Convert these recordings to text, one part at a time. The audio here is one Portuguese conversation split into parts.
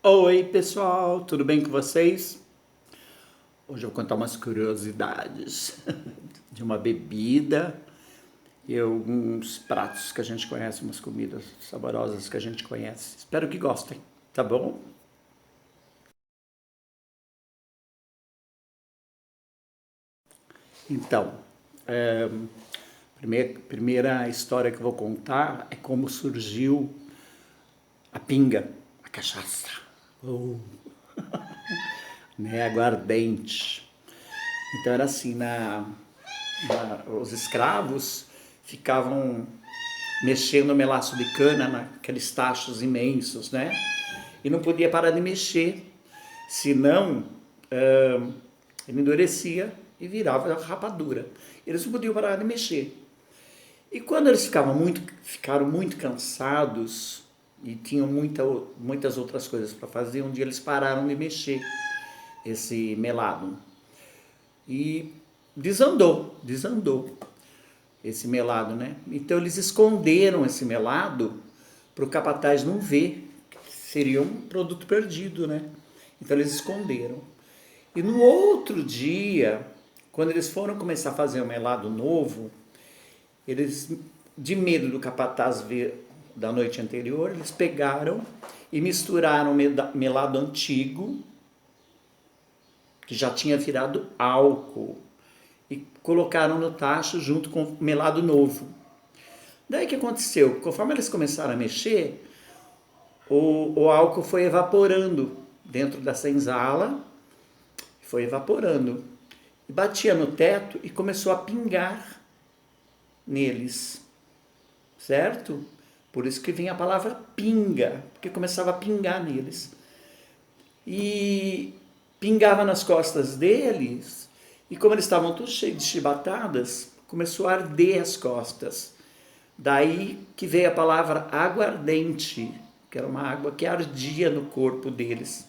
Oi, pessoal, tudo bem com vocês? Hoje eu vou contar umas curiosidades de uma bebida e alguns pratos que a gente conhece, umas comidas saborosas que a gente conhece. Espero que gostem, tá bom? Então, primeira história que eu vou contar é como surgiu a pinga, a cachaça, ou né, aguardente. Então era assim, os escravos ficavam mexendo no melaço de cana, naqueles tachos imensos, né? E não podia parar de mexer, senão ele endurecia e virava rapadura. Eles não podiam parar de mexer. E quando eles ficaram muito cansados e tinham muitas outras coisas para fazer, um dia eles pararam de mexer esse melado. E desandou esse melado, né? Então eles esconderam esse melado para o capataz não ver, que seria um produto perdido, né? Então eles esconderam. E no outro dia, quando eles foram começar a fazer um melado novo, eles, de medo do capataz ver da noite anterior, eles pegaram e misturaram melado antigo, que já tinha virado álcool, e colocaram no tacho junto com o melado novo. Daí o que aconteceu? Conforme eles começaram a mexer, o álcool foi evaporando dentro da senzala, foi evaporando. E batia no teto e começou a pingar neles, certo? Por isso que vem a palavra pinga, porque começava a pingar neles. E pingava nas costas deles, e como eles estavam todos cheios de chibatadas, começou a arder as costas. Daí que veio a palavra aguardente, que era uma água que ardia no corpo deles.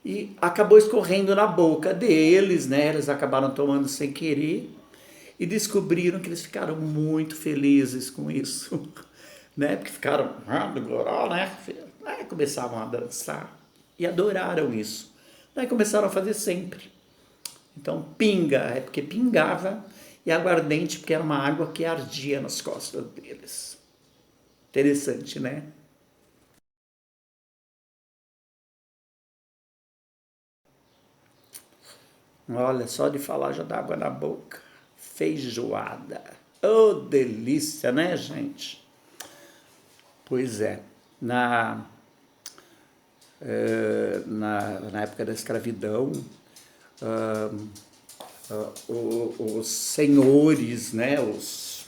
E acabou escorrendo na boca deles, né? Eles acabaram tomando sem querer e descobriram que eles ficaram muito felizes com isso, né? Porque ficaram, né? Começavam a dançar e adoraram isso. Daí começaram a fazer sempre. Então, pinga é porque pingava e aguardente porque era uma água que ardia nas costas deles. Interessante, né? Olha, só de falar já dá água na boca. Feijoada. Oh, delícia, né, gente? Pois é. Na época da escravidão, os senhores, né, os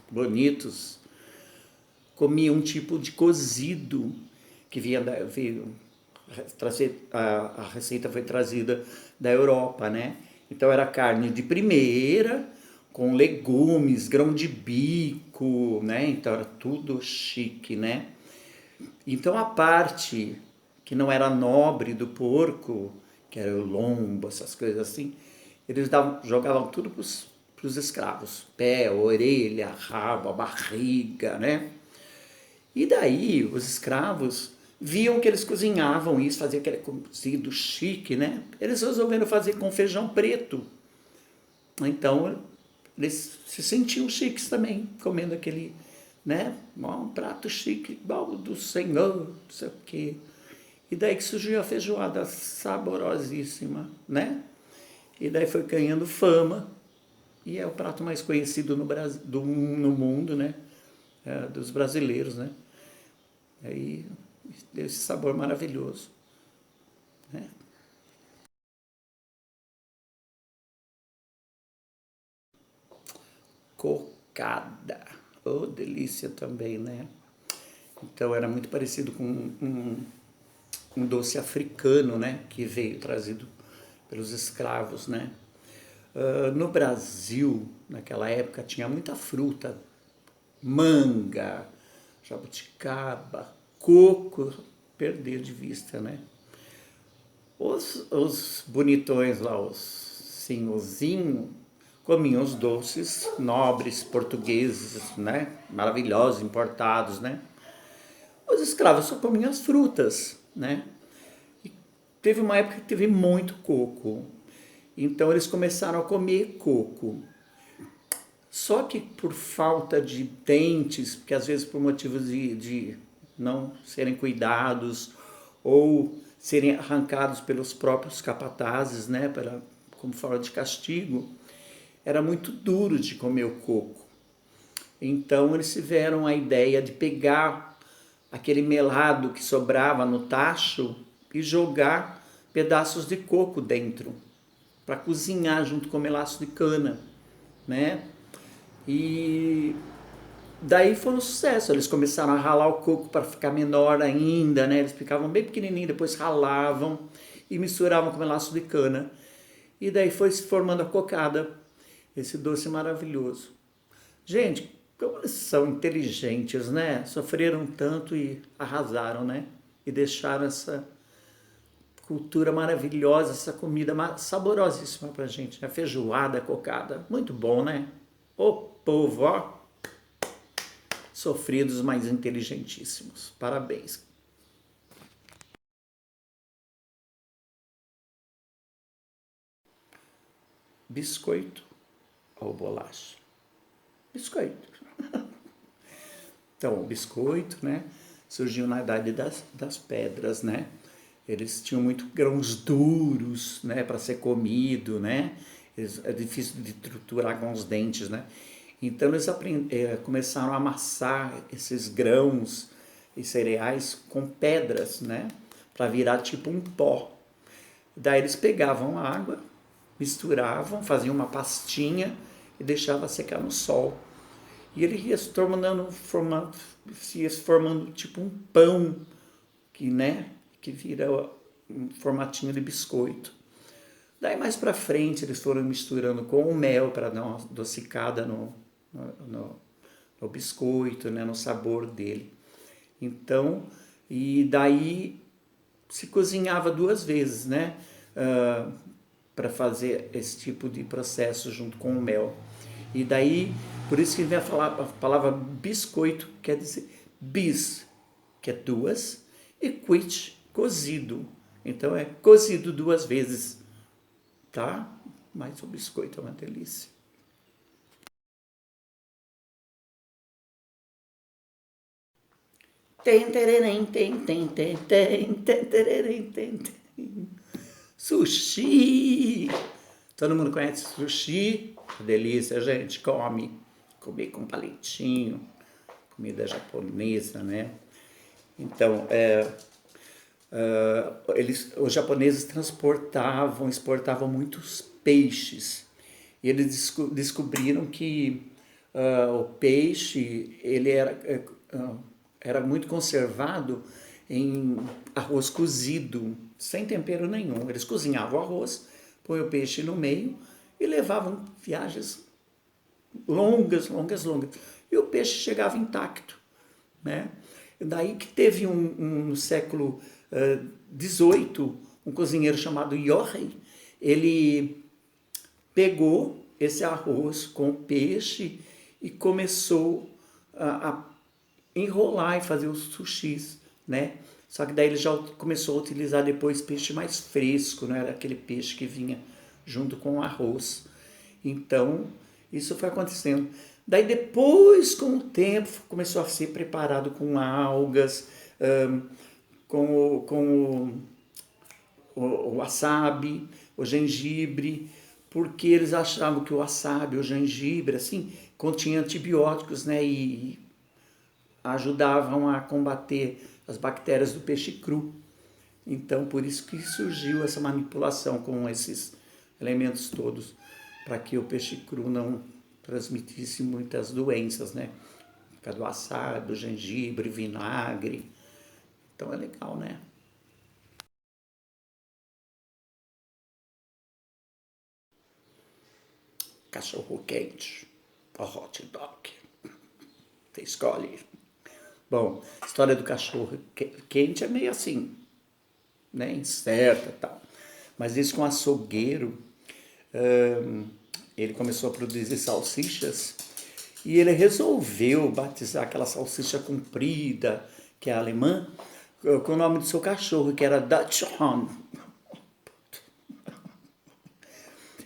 bonitos, comiam um tipo de cozido que a receita foi trazida da Europa, né? Então era carne de primeira, com legumes, grão de bico, né? Então era tudo chique, né? Então a parte que não era nobre do porco, que era o lombo, essas coisas assim, eles jogavam tudo para os escravos. Pé, orelha, rabo, a barriga, né? E daí os escravos viam que eles cozinhavam isso, faziam aquele cozido chique, né? Eles resolveram fazer com feijão preto. Então eles se sentiam chiques também, comendo aquele, né? Um prato chique, igual do Senhor, não sei o quê. E daí que surgiu a feijoada saborosíssima, né? E daí foi ganhando fama e é o prato mais conhecido no Brasil, no mundo, né? Dos brasileiros, né? Aí deu esse sabor maravilhoso, né? Cocada, oh delícia também, né? Então era muito parecido com um doce africano, né? Que veio trazido pelos escravos, né? No Brasil, naquela época, tinha muita fruta, manga, jabuticaba, coco, perder de vista, né? Os bonitões lá, os senhorzinhos, comiam os doces nobres portugueses, né? Maravilhosos, importados, né? Os escravos só comiam as frutas, né? E teve uma época que teve muito coco. Então eles começaram a comer coco. Só que por falta de dentes, porque às vezes por motivos de não serem cuidados ou serem arrancados pelos próprios capatazes, né, como forma de castigo, era muito duro de comer o coco. Então eles tiveram a ideia de pegar aquele melado que sobrava no tacho e jogar pedaços de coco dentro, para cozinhar junto com o melaço de cana, né? E daí foi um sucesso. Eles começaram a ralar o coco para ficar menor ainda, né? Eles ficavam bem pequenininhos, depois ralavam e misturavam com melaço de cana. E daí foi se formando a cocada, esse doce maravilhoso. Gente, como eles são inteligentes, né? Sofreram tanto e arrasaram, né? E deixaram essa cultura maravilhosa, essa comida saborosíssima pra gente, né? Feijoada, cocada, muito bom, né? O povo, ó, sofridos, mas inteligentíssimos. Parabéns. Biscoito ou bolacha? Biscoito. Então, o biscoito, né, surgiu na idade das pedras, né? Eles tinham muito grãos duros, né, para ser comido, né? É difícil de triturar com os dentes, né? Então eles começaram a amassar esses grãos e cereais com pedras, né, para virar tipo um pó. Daí eles pegavam a água, misturavam, faziam uma pastinha e deixavam secar no sol. E ele ia se ia formando tipo um pão que, né, que vira um formatinho de biscoito. Daí mais para frente eles foram misturando com o mel para dar uma adocicada no biscoito, né, no sabor dele. Então, e daí se cozinhava 2 vezes, né, para fazer esse tipo de processo junto com o mel. E daí, por isso que vem a palavra biscoito, quer dizer bis, que é 2, e quit, cozido. Então é cozido 2 vezes, tá? Mas o biscoito é uma delícia. Tem, tererém, tem. Sushi! Todo mundo conhece sushi? Delícia, gente, come. Comer com palitinho, comida japonesa, né? Então, os japoneses exportavam muitos peixes. E eles descobriram que o peixe ele era muito conservado em arroz cozido, sem tempero nenhum. Eles cozinhavam o arroz, põem o peixe no meio e levavam viagens longas. E o peixe chegava intacto, né? Daí que teve no século XVIII, um cozinheiro chamado Yohei, ele pegou esse arroz com peixe e começou a enrolar e fazer os sushis, né? Só que daí ele já começou a utilizar depois peixe mais fresco, não era aquele peixe que vinha junto com o arroz. Então, isso foi acontecendo. Daí depois, com o tempo, começou a ser preparado com algas, com o wasabi, o gengibre, porque eles achavam que o wasabi, o gengibre, assim, continha antibióticos, né, e ajudavam a combater as bactérias do peixe cru. Então, por isso que surgiu essa manipulação com esses elementos todos, para que o peixe cru não transmitisse muitas doenças, né? Por causa do wasabi, do gengibre, vinagre. Então é legal, né? Cachorro quente, ou hot dog. Você escolhe. Bom, a história do cachorro quente é meio assim, né? Incerta e tal. Mas isso com o açougueiro, ele começou a produzir salsichas e ele resolveu batizar aquela salsicha comprida, que é alemã, com o nome do seu cachorro, que era Dachshund.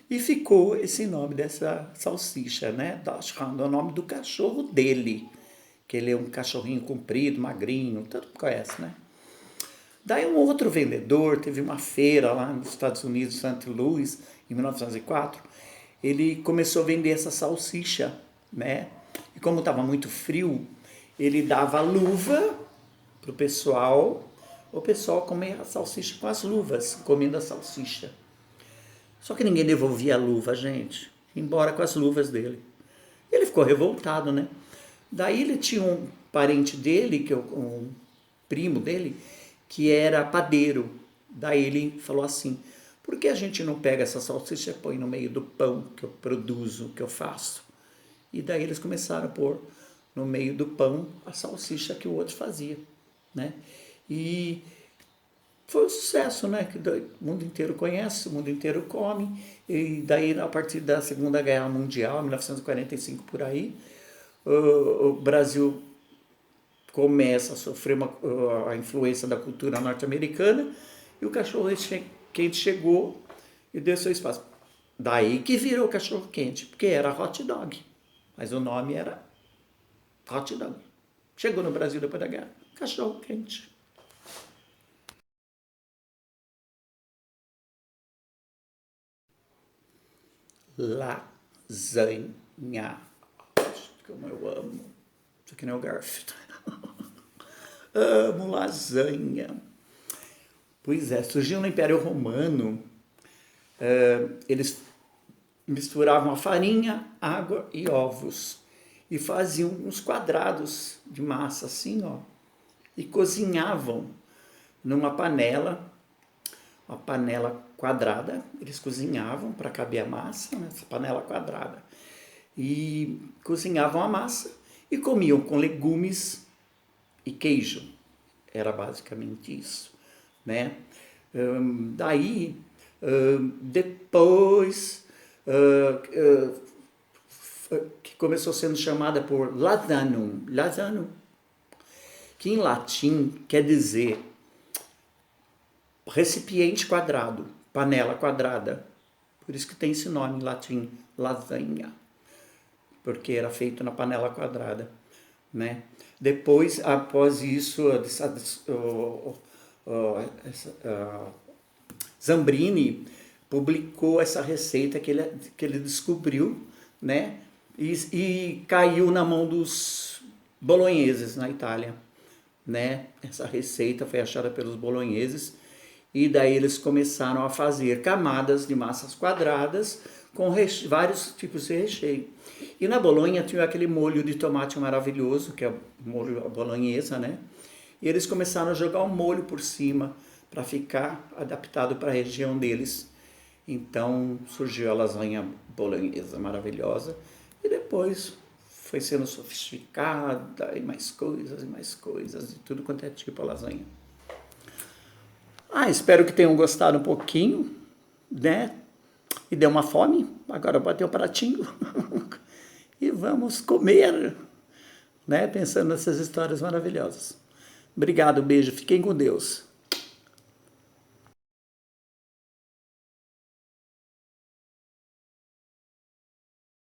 E ficou esse nome dessa salsicha, né? Dachshund, é o nome do cachorro dele, que ele é um cachorrinho comprido, magrinho, todo mundo conhece, né? Daí um outro vendedor, teve uma feira lá nos Estados Unidos, St. Louis, em 1904, ele começou a vender essa salsicha, né? E como estava muito frio, ele dava luva pro pessoal, o pessoal comia a salsicha com as luvas, comendo a salsicha. Só que ninguém devolvia a luva, gente, embora com as luvas dele. Ele ficou revoltado, né? Daí ele tinha um parente dele, que um primo dele, que era padeiro. Daí ele falou assim, por que a gente não pega essa salsicha e põe no meio do pão que eu produzo, que eu faço? E daí eles começaram a pôr no meio do pão a salsicha que o outro fazia, né? E foi um sucesso, né? Que o mundo inteiro conhece, o mundo inteiro come. E daí, a partir da Segunda Guerra Mundial, 1945 por aí, o Brasil começa a sofrer a influência da cultura norte-americana e o cachorro quente chegou e deu seu espaço. Daí que virou cachorro quente, porque era hot dog, mas o nome era hot dog. Chegou no Brasil depois da guerra, cachorro quente. Lasanha. Como eu amo. Isso aqui não é o Garfield. Amo lasanha. Pois é, surgiu no Império Romano, eles misturavam a farinha, água e ovos e faziam uns quadrados de massa assim, ó, e cozinhavam numa panela, uma panela quadrada, eles cozinhavam para caber a massa nessa panela quadrada e cozinhavam a massa e comiam com legumes e queijo. Era basicamente isso, né? Daí, depois, que começou sendo chamada por lasanum, que em latim quer dizer recipiente quadrado, panela quadrada. Por isso que tem esse nome em latim, lasanha, porque era feito na panela quadrada, né? Depois, após isso, Zambrini publicou essa receita que ele descobriu, né? E caiu na mão dos bolonheses na Itália, né? Essa receita foi achada pelos bolonheses e daí eles começaram a fazer camadas de massas quadradas com vários tipos de recheio. E na Bolonha tinha aquele molho de tomate maravilhoso, que é o molho bolonhesa, né? E eles começaram a jogar um molho por cima para ficar adaptado para a região deles. Então surgiu a lasanha bolonhesa maravilhosa e depois foi sendo sofisticada e mais coisas, e tudo quanto é tipo a lasanha. Espero que tenham gostado um pouquinho, né? E deu uma fome, agora bateu o pratinho e vamos comer, né? Pensando nessas histórias maravilhosas. Obrigado, beijo, fiquem com Deus.